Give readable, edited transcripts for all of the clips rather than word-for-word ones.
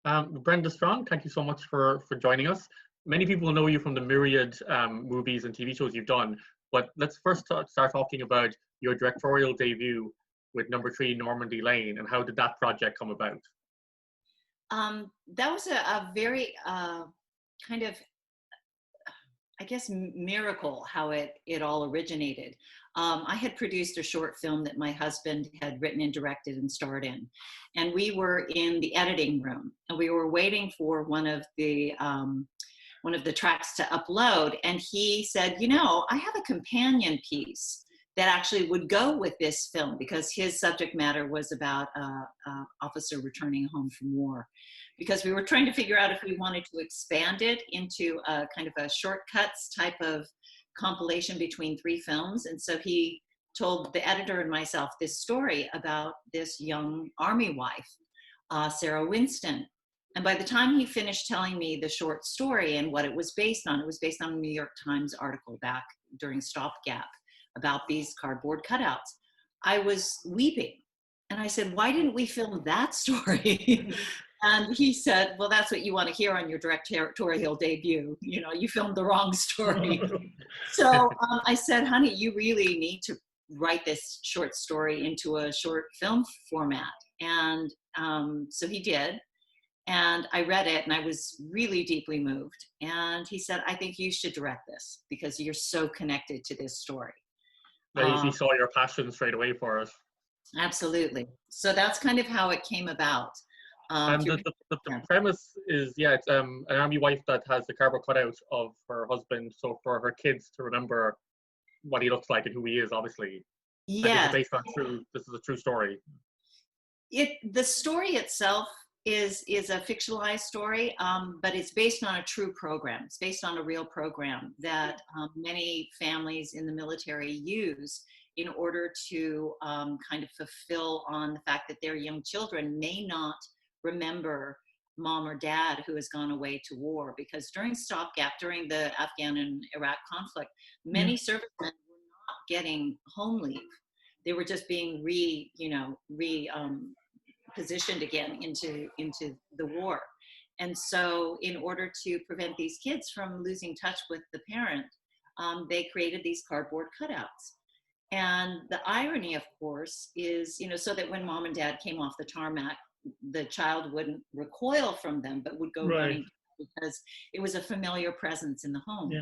So, Brenda Strong, thank you so much for joining us. Many people know you from the myriad movies and TV shows you've done, but let's first start talking about your directorial debut with #3 Normandy Lane, and how did that project come about? That was a very kind of, I guess, miracle how it all originated. I had produced a short film that my husband had written and directed and starred in, and we were in the editing room, and we were waiting for one of the tracks to upload, and he said, I have a companion piece that actually would go with this film, because his subject matter was about a officer returning home from war. Because we were trying to figure out if we wanted to expand it into a kind of a shortcuts type of compilation between 3 films. And so he told the editor and myself this story about this young Army wife, Sarah Winston. And by the time he finished telling me the short story and what it was based on a New York Times article back during Stopgap about these cardboard cutouts. I was weeping. And I said, why didn't we film that story? And he said, well, that's what you want to hear on your directorial debut. You filmed the wrong story. So I said, honey, you really need to write this short story into a short film format. And so he did. And I read it, and I was really deeply moved. And he said, I think you should direct this because you're so connected to this story. He saw your passion straight away for it. Absolutely. So that's kind of how it came about. And the premise is, it's an army wife that has the cardboard cutout of her husband, so for her kids to remember what he looks like and who he is, obviously. Yeah. This is a true story. The story itself is a fictionalized story, but it's based on a true program. It's based on a real program that many families in the military use in order to kind of fulfill on the fact that their young children may not remember mom or dad who has gone away to war. Because during Stopgap, during the Afghan and Iraq conflict, many servicemen were not getting home leave. They were just being positioned again into the war. And so in order to prevent these kids from losing touch with the parent, they created these cardboard cutouts. And the irony, of course, is, so that when mom and dad came off the tarmac, the child wouldn't recoil from them, but would go running because it was a familiar presence in the home.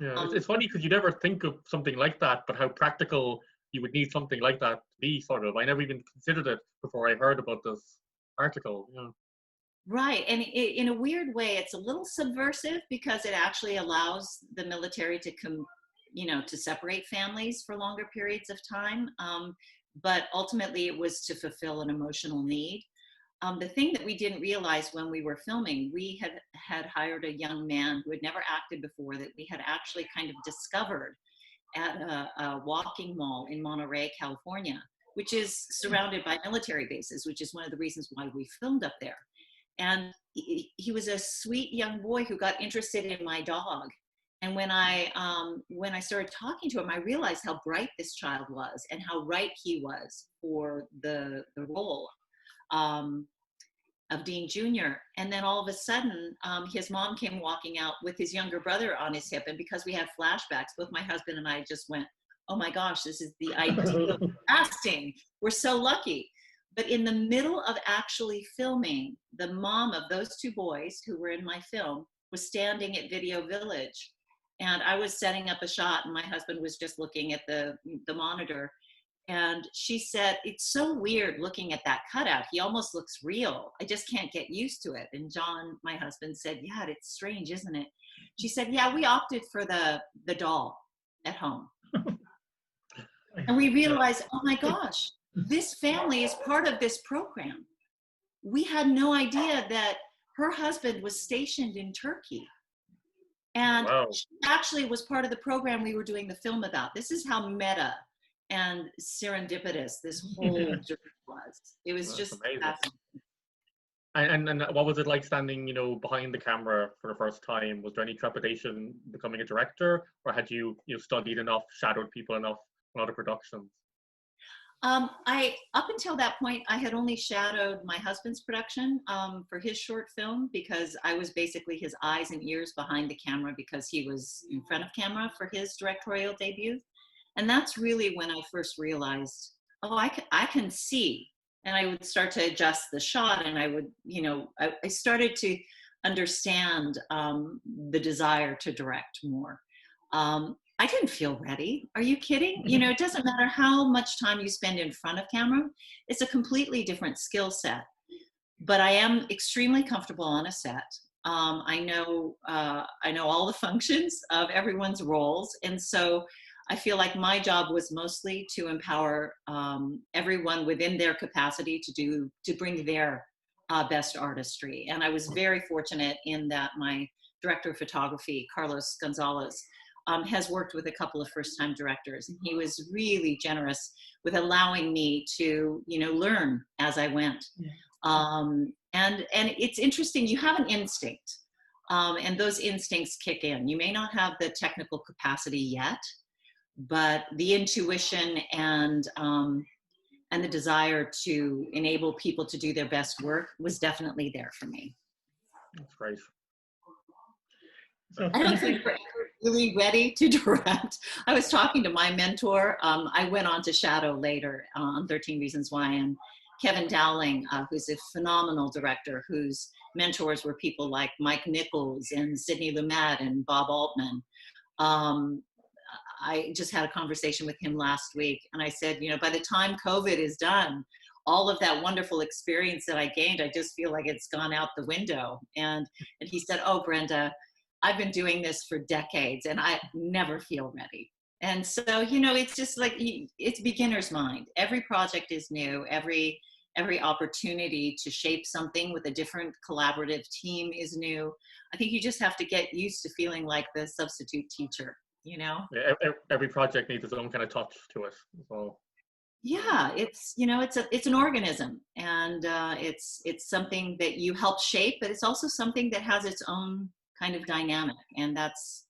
It's funny because you never think of something like that, but how practical you would need something like that to be, sort of. I never even considered it before I heard about this article. Right. And in a weird way, it's a little subversive because it actually allows the military to to separate families for longer periods of time. But ultimately, it was to fulfill an emotional need. The thing that we didn't realize when we were filming, we had hired a young man who had never acted before that we had actually kind of discovered at a walking mall in Monterey, California, which is surrounded by military bases, which is one of the reasons why we filmed up there. And he was a sweet young boy who got interested in my dog. And when I started talking to him, I realized how bright this child was and how right he was for the role of Dean Jr. And then all of a sudden, his mom came walking out with his younger brother on his hip. And because we had flashbacks, both my husband and I just went, oh my gosh, this is the ideal casting. We're so lucky. But in the middle of actually filming, the mom of those 2 boys who were in my film was standing at Video Village. And I was setting up a shot, and my husband was just looking at the monitor. And she said, it's so weird looking at that cutout. He almost looks real. I just can't get used to it. And John, my husband, said, yeah, it's strange, isn't it? She said, yeah, we opted for the doll at home. And we realized, oh my gosh, this family is part of this program. We had no idea that her husband was stationed in Turkey. And she actually was part of the program we were doing the film about. This is how meta and serendipitous this whole journey was. It was just fascinating. And what was it like standing, behind the camera for the first time? Was there any trepidation becoming a director, or had you, studied enough, shadowed people enough on other productions? Up until that point, I had only shadowed my husband's production for his short film, because I was basically his eyes and ears behind the camera, because he was in front of camera for his directorial debut. And that's really when I first realized, oh, I can see. And I would start to adjust the shot, and I would, I started to understand the desire to direct more. I didn't feel ready. Are you kidding? It doesn't matter how much time you spend in front of camera. It's a completely different skill set. But I am extremely comfortable on a set. I know all the functions of everyone's roles, and so I feel like my job was mostly to empower everyone within their capacity to bring their best artistry. And I was very fortunate in that my director of photography, Carlos Gonzalez, has worked with a couple of first-time directors, and he was really generous with allowing me to, learn as I went. Yeah. And it's interesting. You have an instinct, and those instincts kick in. You may not have the technical capacity yet, but the intuition and the desire to enable people to do their best work was definitely there for me. That's great. So I don't think we're really ready to direct. I was talking to my mentor. I went on to shadow later on 13 Reasons Why, and Kevin Dowling, who's a phenomenal director, whose mentors were people like Mike Nichols and Sidney Lumet and Bob Altman. I just had a conversation with him last week, and I said, by the time COVID is done, all of that wonderful experience that I gained, I just feel like it's gone out the window. And he said, oh, Brenda, I've been doing this for decades and I never feel ready. And so, it's just like, it's beginner's mind. Every project is new. Every opportunity to shape something with a different collaborative team is new. I think you just have to get used to feeling like the substitute teacher, Yeah, every project needs its own kind of touch to it. So. Yeah, it's an organism, and it's something that you help shape, but it's also something that has its own kind of dynamic, and that's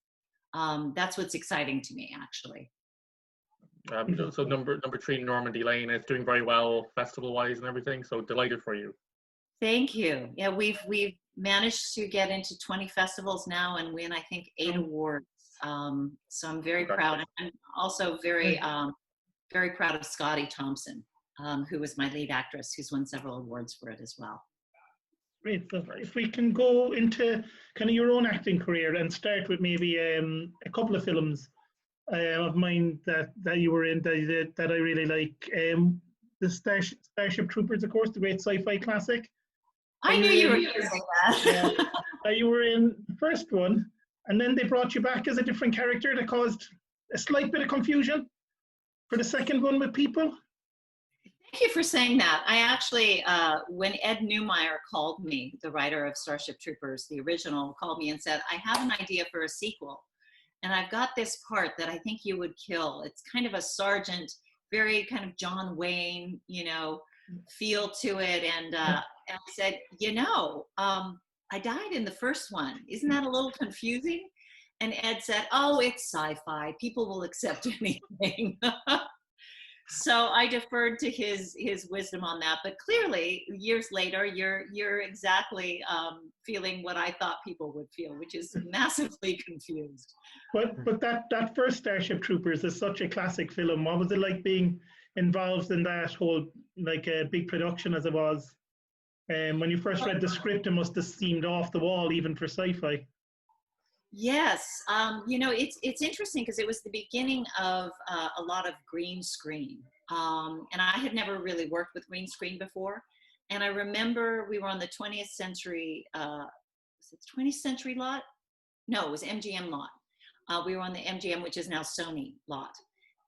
what's exciting to me, actually. So number 3, Normandy Lane, is doing very well festival-wise and everything. So delighted for you. Thank you. Yeah, we've managed to get into 20 festivals now and win, I think, 8 awards. So I'm very proud. I'm also very very proud of Scotty Thompson, who was my lead actress, who's won several awards for it as well. Great. So if we can go into kind of your own acting career and start with maybe a couple of films of mine that you were in that I really like. The Starship Troopers, of course, the great sci-fi classic. I knew you were going to say that. You were in the first one, and then they brought you back as a different character that caused a slight bit of confusion for the second one with people. Thank you for saying that. I actually, when Ed Neumeyer called me, the writer of Starship Troopers, the original, called me and said, I have an idea for a sequel. And I've got this part that I think you would kill. It's kind of a sergeant, very kind of John Wayne, feel to it. And I said, I died in the first one. Isn't that a little confusing? And Ed said, oh, it's sci-fi. People will accept anything. So I deferred to his wisdom on that. But clearly, years later, you're exactly feeling what I thought people would feel, which is massively confused. But that first Starship Troopers is such a classic film. What was it like being involved in that whole big production as it was? When you first read the script, it must have seemed off the wall even for sci-fi. Yes, it's interesting because it was the beginning of a lot of green screen, and I had never really worked with green screen before. And I remember we were on the 20th Century, was it 20th Century lot? No, it was MGM lot. We were on the MGM, which is now Sony lot,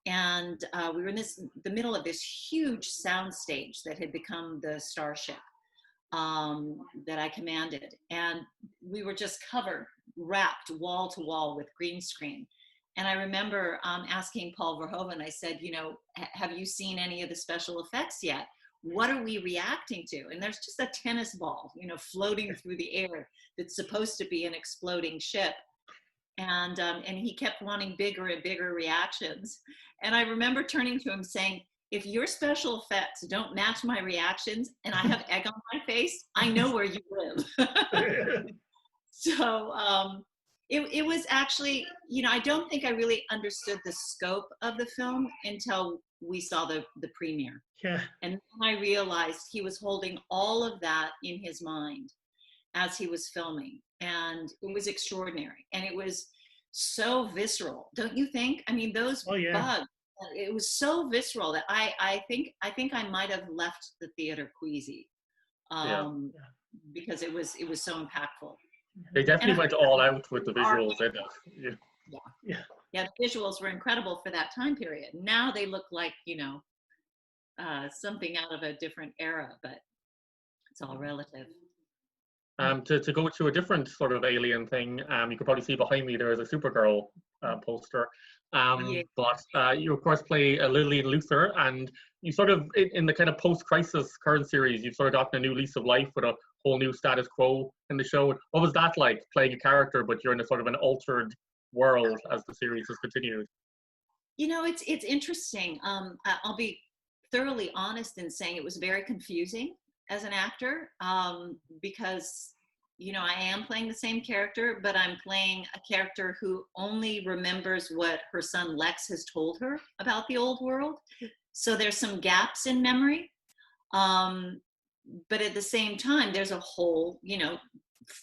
and we were in the middle of this huge sound stage that had become the Starship that I commanded, and we were just wrapped wall to wall with green screen. And I remember asking Paul Verhoeven, I said, have you seen any of the special effects yet? What are we reacting to? And there's just a tennis ball, floating through the air that's supposed to be an exploding ship. And he kept wanting bigger and bigger reactions. And I remember turning to him saying, if your special effects don't match my reactions and I have egg on my face, I know where you live. So it was actually, I don't think I really understood the scope of the film until we saw the premiere. Yeah. And then I realized he was holding all of that in his mind as he was filming. And it was extraordinary. And it was so visceral, don't you think? I mean, those bugs, it was so visceral that I think I might have left the theater queasy because it was so impactful. They definitely went all out with the visuals in it. Yeah, the visuals were incredible for that time period. Now they look like, something out of a different era, but it's all relative. To go to a different sort of alien thing, you can probably see behind me there is a Supergirl poster. But you of course play Lillian Luthor, and you sort of in the kind of post-crisis current series, you've sort of gotten a new lease of life with a whole new status quo in the show. What was that like, playing a character but you're in a sort of an altered world as the series has continued? It's interesting. I'll be thoroughly honest in saying it was very confusing as an actor, because I am playing the same character, but I'm playing a character who only remembers what her son Lex has told her about the old world. So there's some gaps in memory. But at the same time, there's a whole,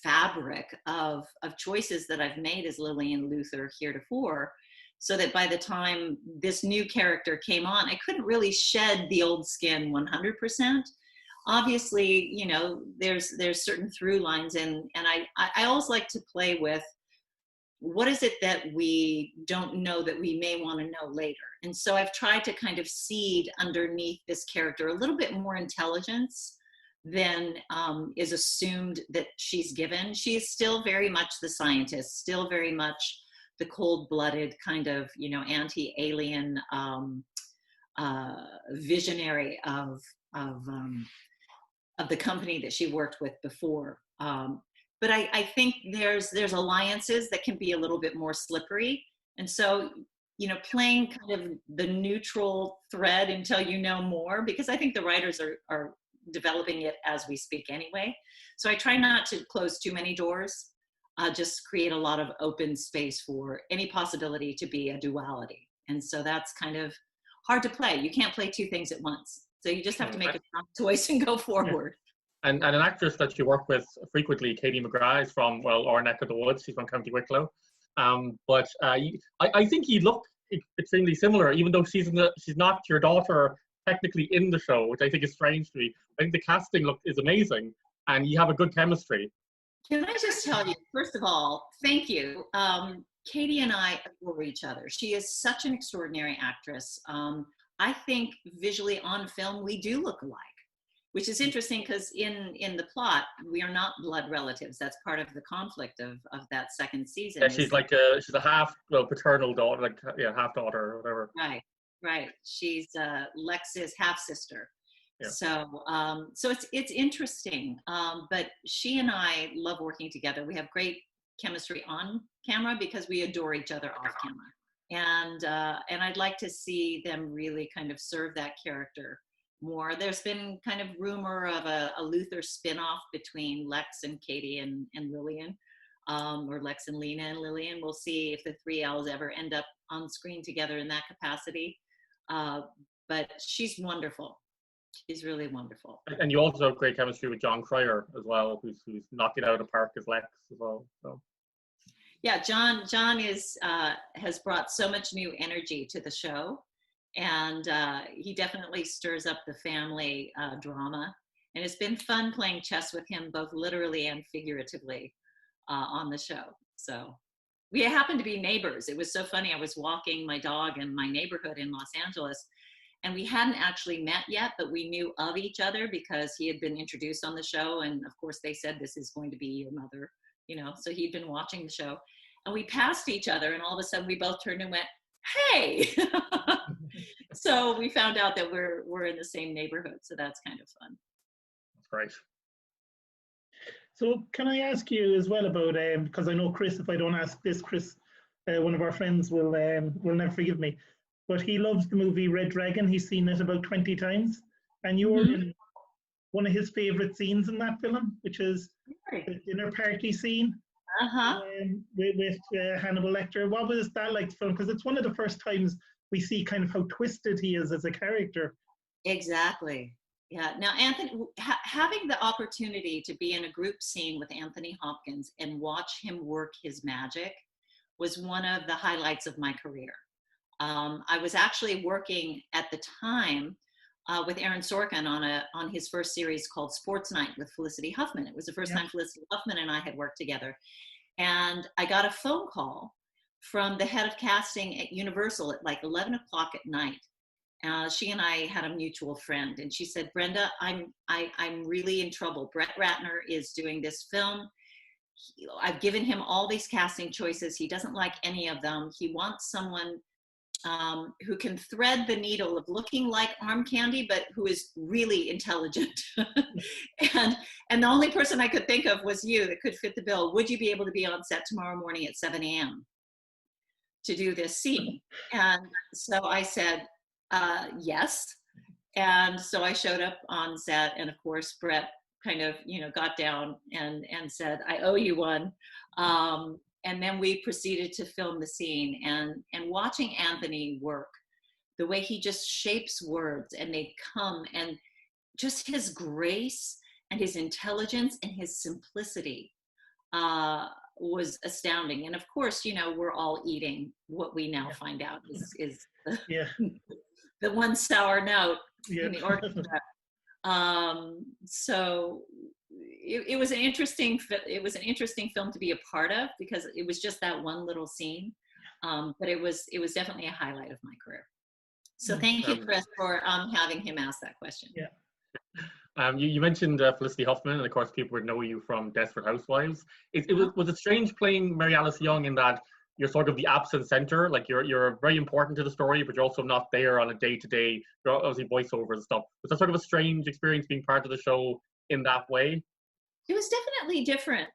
fabric of choices that I've made as Lillian Luthor heretofore, so that by the time this new character came on, I couldn't really shed the old skin 100%. Obviously, there's certain through lines, and I always like to play with what is it that we don't know that we may want to know later. And so I've tried to kind of seed underneath this character a little bit more intelligence than is assumed that she's given. She's still very much the scientist, still very much the cold-blooded kind of, anti-alien visionary of the company that she worked with before. But I think there's alliances that can be a little bit more slippery. And so, playing kind of the neutral thread until you know more, because I think the writers are developing it as we speak anyway. So I try not to close too many doors, just create a lot of open space for any possibility to be a duality. And so that's kind of hard to play. You can't play two things at once. So you just have to make a choice and go forward. And an actress that you work with frequently, Katie McGrath, is from, our neck of the woods. She's from County Wicklow. But I think you look extremely similar, even though she's not your daughter technically in the show, which I think is strange to me. I think the casting is amazing, and you have a good chemistry. Can I just tell you, first of all, thank you. Katie and I adore each other. She is such an extraordinary actress. I think visually on film, we do look alike, which is interesting because in the plot, we are not blood relatives. That's part of the conflict of that second season. Yeah, she's like she's a half paternal daughter, half daughter or whatever. Right. She's Lex's half sister. Yeah. So it's interesting. But she and I love working together. We have great chemistry on camera because we adore each other off camera. And I'd like to see them really kind of serve that character more. There's been kind of rumor of a Luthor spin-off between Lex and Katie and Lillian, or Lex and Lena and Lillian. We'll see if the three L's ever end up on screen together in that capacity. But she's wonderful. She's really wonderful. And you also have great chemistry with John Cryer as well, who's knocking it out of the park as Lex as well. So. Yeah, John has brought so much new energy to the show, and he definitely stirs up the family drama. And it's been fun playing chess with him, both literally and figuratively, on the show. So we happened to be neighbors. It was so funny. I was walking my dog in my neighborhood in Los Angeles, and we hadn't actually met yet, but we knew of each other because he had been introduced on the show. And of course they said, "This is going to be your mother," so he'd been watching the show, and we passed each other, and all of a sudden we both turned and went, "Hey." So we found out that we're in the same neighborhood. So that's kind of fun. That's great. So can I ask you as well about, because I know Chris, if I don't ask this, Chris, one of our friends will never forgive me. but he loves the movie Red Dragon. He's seen it about 20 times. And you were in one of his favorite scenes in that film, which is the dinner party scene with Hannibal Lecter. What was that like to film? Because it's one of the first times we see kind of how twisted he is as a character. Exactly. Yeah. Now, Anthony, having the opportunity to be in a group scene with Anthony Hopkins and watch him work his magic was one of the highlights of my career. I was actually working at the time with Aaron Sorkin on his first series called Sports Night with Felicity Huffman. It was the first time Felicity Huffman and I had worked together. And I got a phone call from the head of casting at Universal at like 11 o'clock at night. She and I had a mutual friend, and she said, "Brenda, I'm really in trouble. Brett Ratner is doing this film. I've given him all these casting choices. He doesn't like any of them. He wants someone who can thread the needle of looking like arm candy, but who is really intelligent." and the only person I could think of was you that could fit the bill. Would you be able to be on set tomorrow morning at 7 a.m. to do this scene? And so I said, yes. And so I showed up on set, and of course, Brett kind of, got down and said, "I owe you one." And then we proceeded to film the scene, and watching Anthony work, the way he just shapes words and they come, and just his grace and his intelligence and his simplicity was astounding. And of course, we're all eating what we now find out is the one sour note in the orchestra. So it was an interesting film to be a part of, because it was just that one little scene. But it was definitely a highlight of my career. So thank you, Chris, for having him ask that question. Yeah. You mentioned Felicity Huffman, and of course people would know you from Desperate Housewives. Was it strange playing Mary Alice Young in that you're sort of the absent center, like you're very important to the story, but you're also not there on a day-to-day, obviously voiceovers and stuff. Was that sort of a strange experience being part of the show in that way? It was definitely different,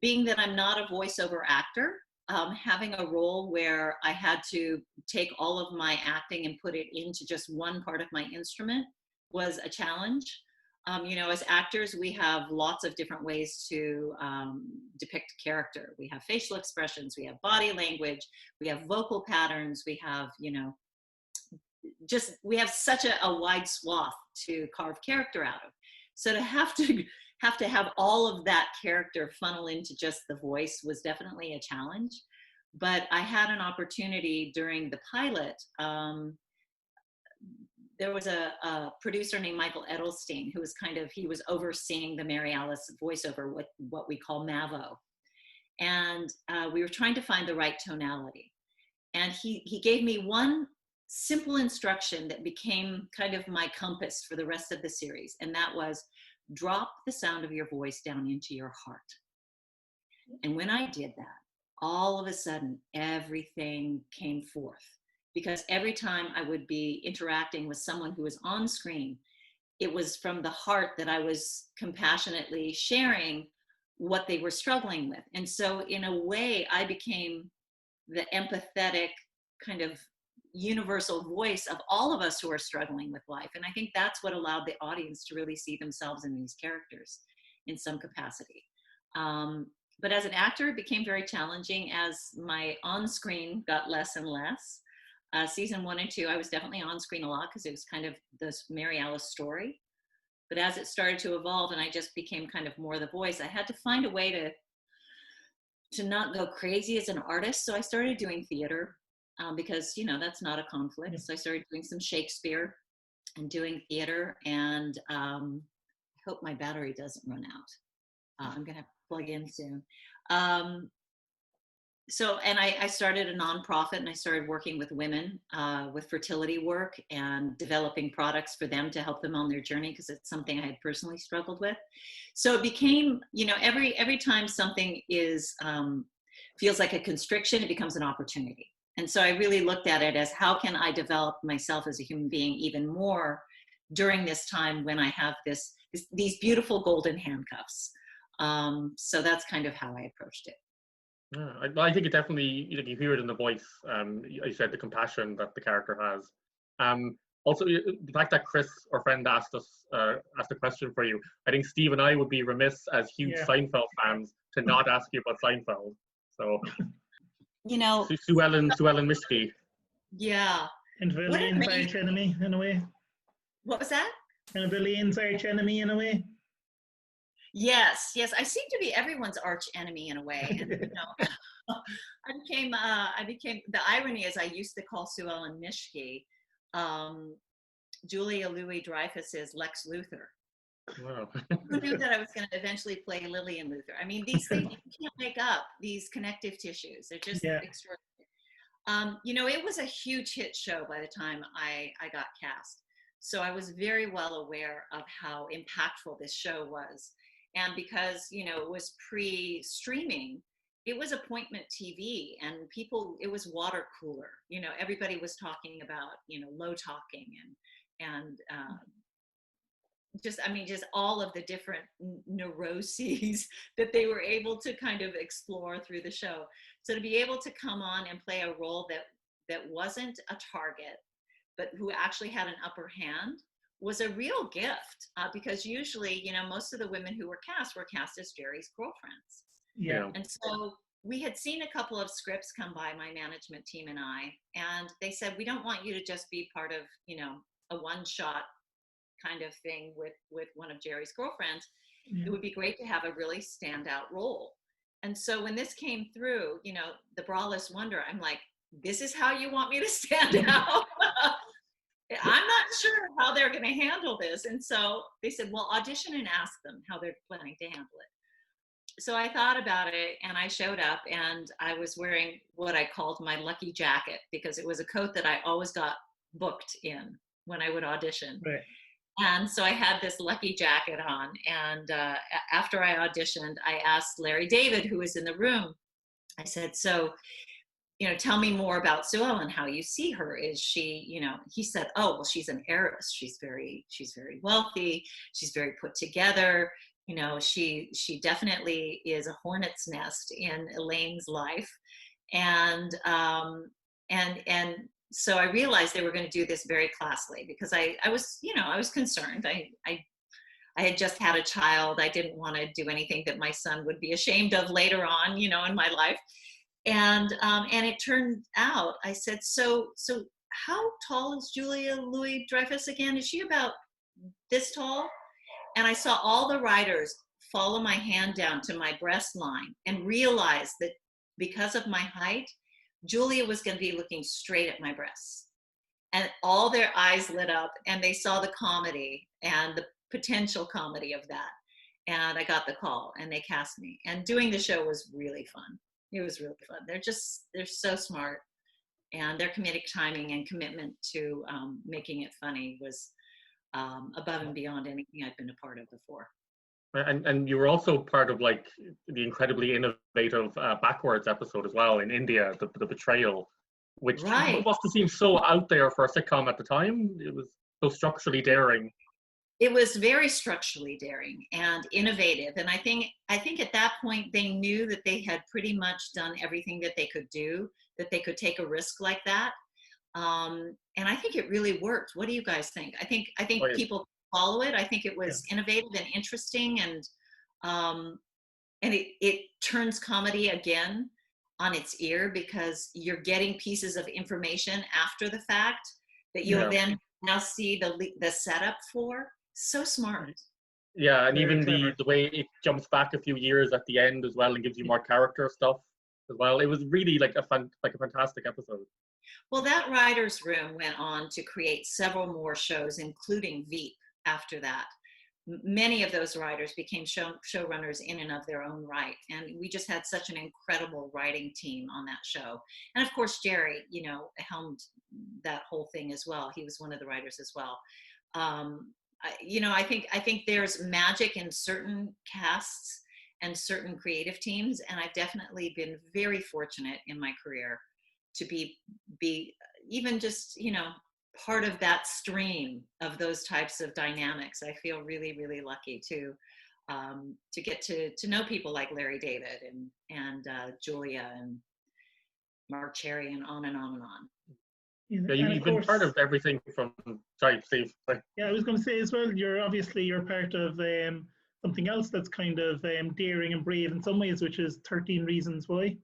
being that I'm not a voiceover actor, having a role where I had to take all of my acting and put it into just one part of my instrument was a challenge. As actors, we have lots of different ways to depict character. We have facial expressions, we have body language, we have vocal patterns, we have, we have such a wide swath to carve character out of. So to have all of that character funnel into just the voice was definitely a challenge. But I had an opportunity during the pilot. There was a producer named Michael Edelstein who was he was overseeing the Mary Alice voiceover, what we call MAVO. And we were trying to find the right tonality. And he gave me one simple instruction that became kind of my compass for the rest of the series. And that was, drop the sound of your voice down into your heart. And when I did that, all of a sudden, everything came forth. Because every time I would be interacting with someone who was on screen, it was from the heart that I was compassionately sharing what they were struggling with. And so in a way, I became the empathetic kind of universal voice of all of us who are struggling with life. And I think that's what allowed the audience to really see themselves in these characters in some capacity. But as an actor, it became very challenging as my on-screen got less and less. Season 1 and 2, I was definitely on screen a lot because it was kind of this Mary Alice story. But as it started to evolve and I just became kind of more the voice, I had to find a way to not go crazy as an artist. So I started doing theater because, that's not a conflict. So I started doing some Shakespeare and doing theater. And I hope my battery doesn't run out. I'm going to have to plug in soon. And I started a nonprofit, and I started working with women with fertility work and developing products for them to help them on their journey, because it's something I had personally struggled with. So it became, every time something feels like a constriction, it becomes an opportunity. And so I really looked at it as, how can I develop myself as a human being even more during this time when I have these beautiful golden handcuffs. So that's kind of how I approached it. Yeah, I think it definitely, like, you hear it in the voice. You said the compassion that the character has. Also, the fact that Chris, our friend, asked a question for you. I think Steve and I would be remiss as huge Yeah. Seinfeld fans to not ask you about Seinfeld. So, You know, Sue Ellen Mishke. yeah. And What an Verlaine's amazing, arch enemy in a way. what was that? And Verlaine's arch enemy in a way. Yes, yes. I seem to be everyone's arch enemy in a way. And, you know, I became, the irony is I used to call Sue Ellen Mishke, Julia Louis-Dreyfus's Lex Luthor. Wow. Who knew that I was going to eventually play Lillian Luthor? I mean, these things, you can't make up these connective tissues. They're just Yeah. extraordinary. You know, it was a huge hit show by the time I got cast. So I was very well aware of how impactful this show was. And because, you know, it was pre-streaming, it was appointment TV, and people, it was water cooler. You know, everybody was talking about, you know, low talking and just, I mean, just all of the different neuroses that they were able to kind of explore through the show. So to be able to come on and play a role that wasn't a target, but who actually had an upper hand, was a real gift, because usually, you know, most of the women who were cast as Jerry's girlfriends. Yeah. And so we had seen a couple of scripts come by, my management team and I, and they said, we don't want you to just be part of, you know, a one-shot kind of thing with one of Jerry's girlfriends. Yeah. It would be great to have a really standout role. And so when this came through, you know, the Braless Wonder, I'm like, this is how you want me to stand out? I'm not sure how they're going to handle this. And so they said, well, audition and ask them how they're planning to handle it. So I thought about it, and I showed up, and I was wearing what I called my lucky jacket, because it was a coat that I always got booked in when I would audition. Right. And so I had this lucky jacket on. And after I auditioned, I asked Larry David, who was in the room, I said, so, you know, tell me more about Sue Ellen, how you see her. Is she, you know, he said, oh, well, she's an heiress. She's very wealthy. She's very put together. You know, she definitely is a hornet's nest in Elaine's life. And so I realized they were going to do this very classily, because I was, you know, I was concerned. I had just had a child. I didn't want to do anything that my son would be ashamed of later on, you know, in my life. And it turned out, I said, so how tall is Julia Louis-Dreyfus again? Is she about this tall? And I saw all the writers follow my hand down to my breast line and realized that because of my height, Julia was going to be looking straight at my breasts. And all their eyes lit up, and they saw the comedy and the potential comedy of that. And I got the call, and they cast me. And doing the show was really fun. It was really fun. They're so smart, and their comedic timing and commitment to making it funny was above and beyond anything I'd been a part of before. And you were also part of, like, the incredibly innovative Backwards episode as well in India, the betrayal, which Right. must have seemed so out there for a sitcom at the time. It was so structurally daring. It was very structurally daring and innovative. And I think at that point they knew that they had pretty much done everything that they could do, that they could take a risk like that. And I think it really worked. What do you guys think? I think people follow it. I think it was innovative and interesting, and it turns comedy again on its ear, because you're getting pieces of information after the fact that you'll then now see the setup for. So smart. Yeah, and Very even clever. the way it jumps back a few years at the end as well and gives you more character stuff as well. It was really like a fantastic episode. Well, that writer's room went on to create several more shows, including Veep after that. Many of those writers became showrunners in and of their own right. And we just had such an incredible writing team on that show. And of course, Jerry, you know, helmed that whole thing as well. He was one of the writers as well. You know, I think there's magic in certain casts and certain creative teams. And I've definitely been very fortunate in my career to be even just, you know, part of that stream of those types of dynamics. I feel really, really lucky to to get to know people like Larry David and Julia and Mark Cherry and on and on and on. Yeah, And of you've been course, part of everything from. Sorry, Steve. yeah, I was going to say as well, you're part of something else that's kind of daring and brave in some ways, which is 13 Reasons Why,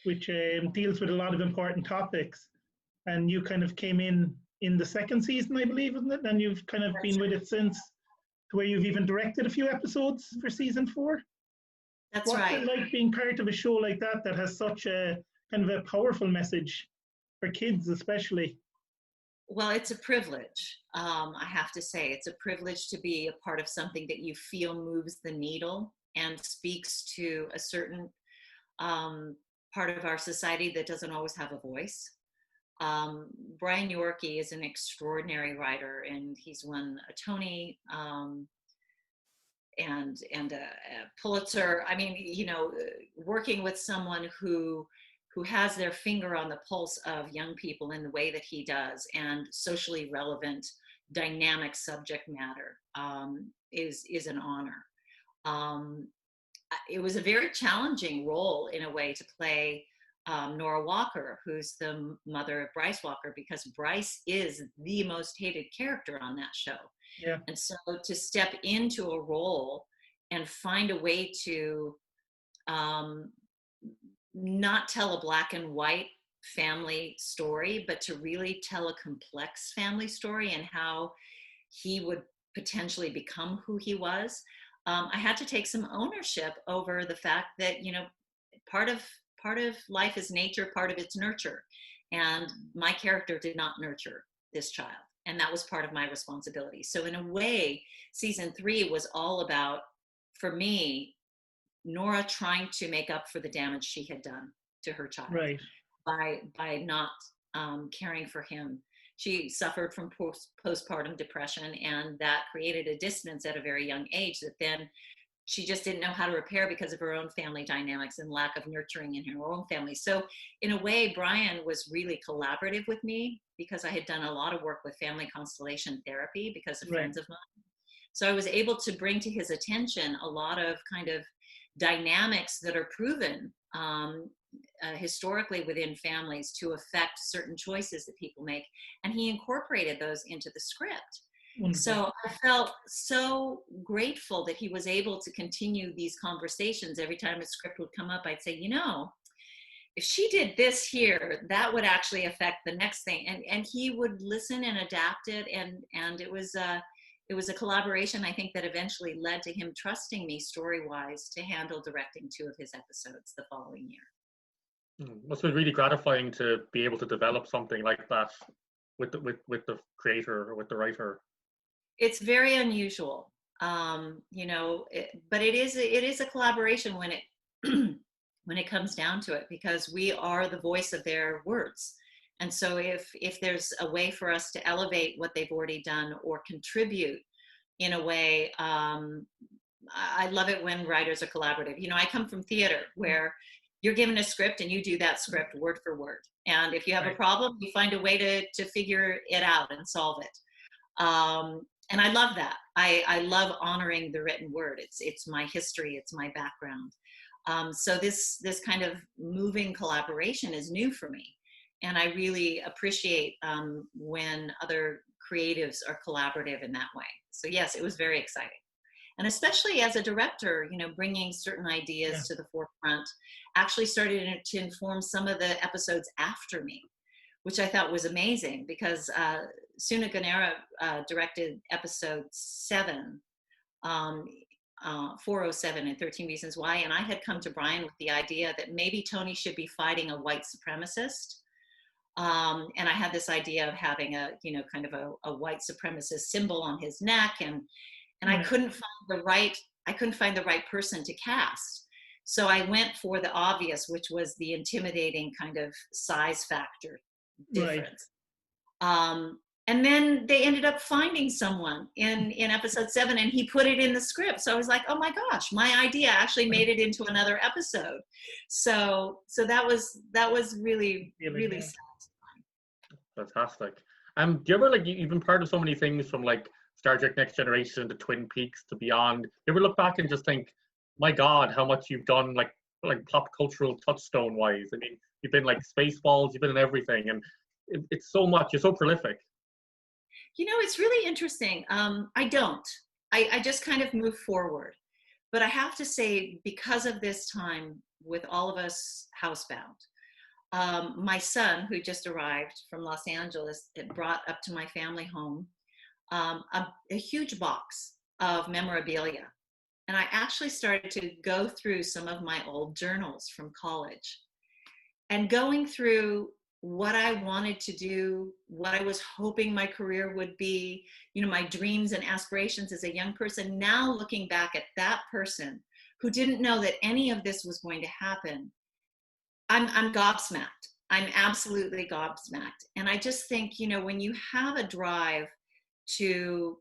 which deals with a lot of important topics. And you kind of came in the second season, I believe, isn't it? And you've kind of been with it since, to where you've even directed a few episodes for season 4. That's What's right. it like being part of a show like that has such a kind of a powerful message for kids, especially? Well, it's a privilege. I have to say, it's a privilege to be a part of something that you feel moves the needle and speaks to a certain part of our society that doesn't always have a voice. Brian Yorkie is an extraordinary writer, and he's won a Tony and a Pulitzer. I mean, working with someone who has their finger on the pulse of young people in the way that he does, and socially relevant, dynamic subject matter is an honor. It was a very challenging role in a way to play Nora Walker, who's the mother of Bryce Walker, because Bryce is the most hated character on that show. Yeah. And so to step into a role and find a way to not tell a black and white family story, but to really tell a complex family story and how he would potentially become who he was. I had to take some ownership over the fact that, part of life is nature, part of it's nurture. And my character did not nurture this child. And that was part of my responsibility. So in a way, season 3 was all about, for me, Nora trying to make up for the damage she had done to her child, right, by not caring for him. She suffered from postpartum depression, and that created a dissonance at a very young age that then she just didn't know how to repair because of her own family dynamics and lack of nurturing in her own family. So in a way, Brian was really collaborative with me, because I had done a lot of work with family constellation therapy because of friends of mine. So I was able to bring to his attention a lot of kind of dynamics that are proven historically within families to affect certain choices that people make. And he incorporated those into the script. wonderful. So I felt so grateful that he was able to continue these conversations. Every time a script would come up, I'd say, if she did this here, that would actually affect the next thing. And he would listen and adapt it. And it was a collaboration, I think, that eventually led to him trusting me story-wise to handle directing 2 of his episodes the following year. Must be really gratifying to be able to develop something like that with the creator or with the writer. It's very unusual, but it is a collaboration when it when it comes down to it, because we are the voice of their words. And so if there's a way for us to elevate what they've already done or contribute in a way, I love it when writers are collaborative. I come from theater where you're given a script and you do that script word for word. And if you have a problem, you find a way to figure it out and solve it. And I love that. I love honoring the written word. It's my history. It's my background. So this kind of moving collaboration is new for me. And I really appreciate when other creatives are collaborative in that way. So yes, it was very exciting. And especially as a director, bringing certain ideas to the forefront actually started to inform some of the episodes after me, which I thought was amazing, because Suna Ganera directed episode 7, 407 and 13 Reasons Why. And I had come to Brian with the idea that maybe Tony should be fighting a white supremacist. And I had this idea of having a white supremacist symbol on his neck, and I couldn't find the right person to cast. So I went for the obvious, which was the intimidating kind of size factor difference. And then they ended up finding someone in episode 7, and he put it in the script. So I was like, oh my gosh, my idea actually made it into another episode. So that was really satisfying. Fantastic. Do you ever, you've been part of so many things, from Star Trek Next Generation to Twin Peaks to Beyond. You ever look back and just think, my God, how much you've done, like pop cultural touchstone wise? I mean, you've been like Spaceballs, you've been in everything, and it's so much. You're so prolific. You know, it's really interesting. I don't. I just kind of move forward. But I have to say, because of this time with all of us housebound, my son, who just arrived from Los Angeles, it brought up to my family home a huge box of memorabilia. And I actually started to go through some of my old journals from college and going through what I wanted to do, what I was hoping my career would be, you know, my dreams and aspirations as a young person. Now looking back at that person who didn't know that any of this was going to happen, I'm gobsmacked. I'm absolutely gobsmacked. And I just think, you know, when you have a drive to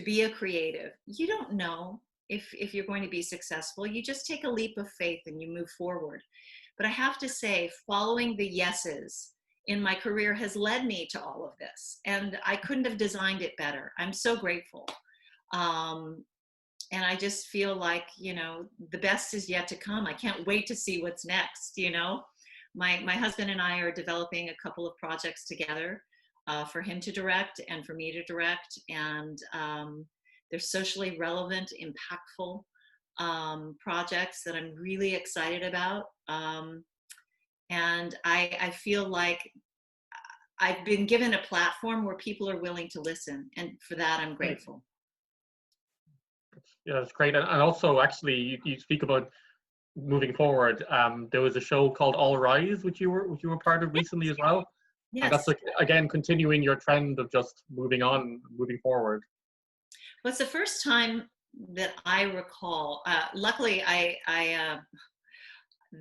be a creative, you don't know if you're going to be successful. You just take a leap of faith and you move forward. But I have to say, following the yeses in my career has led me to all of this. And I couldn't have designed it better. I'm so grateful. And I just feel like, you know, the best is yet to come. I can't wait to see what's next, you know. My husband and I are developing a couple of projects together for him to direct and for me to direct. And they're socially relevant, impactful projects that I'm really excited about. And I feel like I've been given a platform where people are willing to listen. And for that, I'm grateful. Yeah, that's great. And also, actually, you speak about moving forward. There was a show called All Rise, which you were part of recently as well. Yes. And that's like, again, continuing your trend of just moving on, moving forward. Well, it's the first time that I recall. Luckily, I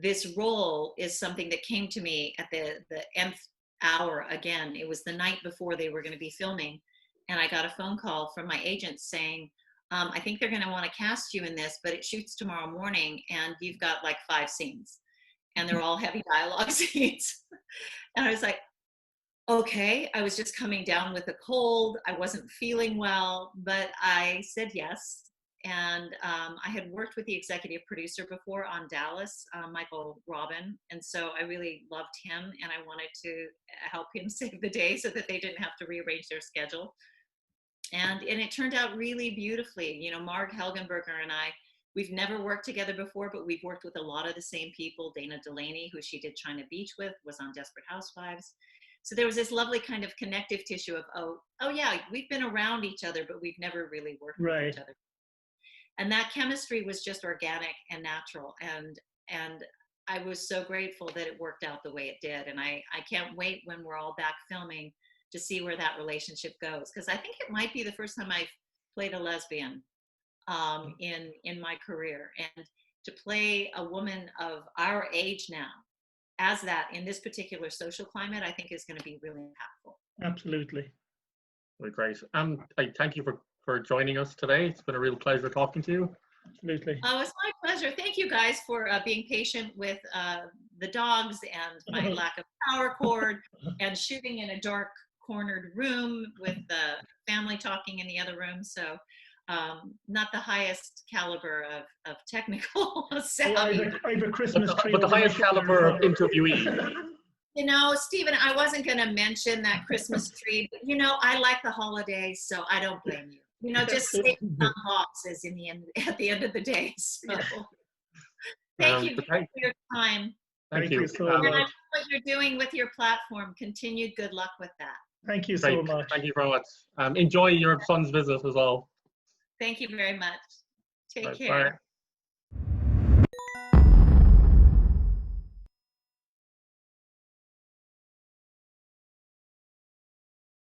this role is something that came to me at the nth hour. Again, it was the night before they were going to be filming, and I got a phone call from my agent saying, I think they're going to want to cast you in this, but it shoots tomorrow morning, and you've got like 5 scenes, and they're all heavy dialogue scenes. And I was like, okay. I was just coming down with a cold. I wasn't feeling well, but I said yes. And I had worked with the executive producer before on Dallas, Michael Robin. And so I really loved him, and I wanted to help him save the day so that they didn't have to rearrange their schedule. And it turned out really beautifully. You know, Marg Helgenberger and I, we've never worked together before, but we've worked with a lot of the same people. Dana Delaney, who she did China Beach with, was on Desperate Housewives. So there was this lovely kind of connective tissue of, oh yeah, we've been around each other, but we've never really worked with each other. And that chemistry was just organic and natural. And I was so grateful that it worked out the way it did. And I can't wait when we're all back filming to see where that relationship goes. Because I think it might be the first time I've played a lesbian in my career. And to play a woman of our age now as that in this particular social climate, I think is going to be really impactful. Absolutely. Well, great. I thank you for joining us today. It's been a real pleasure talking to you. Absolutely. Oh, it's my pleasure. Thank you guys for being patient with the dogs and my lack of power cord and shooting in a dark cornered room with the family talking in the other room. So not the highest caliber of technical savvy. I have a Christmas tree. But the highest caliber of interviewee. You know, Stephen, I wasn't going to mention that Christmas tree, but you know, I like the holidays, so I don't blame you. You know, just stay on boxes in the end, at the end of the day. So thank you for your time. Thank you so much. And what you're doing with your platform, continued good luck with that. Thank you so much. Thank you very much. Enjoy your son's visit as well. Thank you very much. Take care. Bye.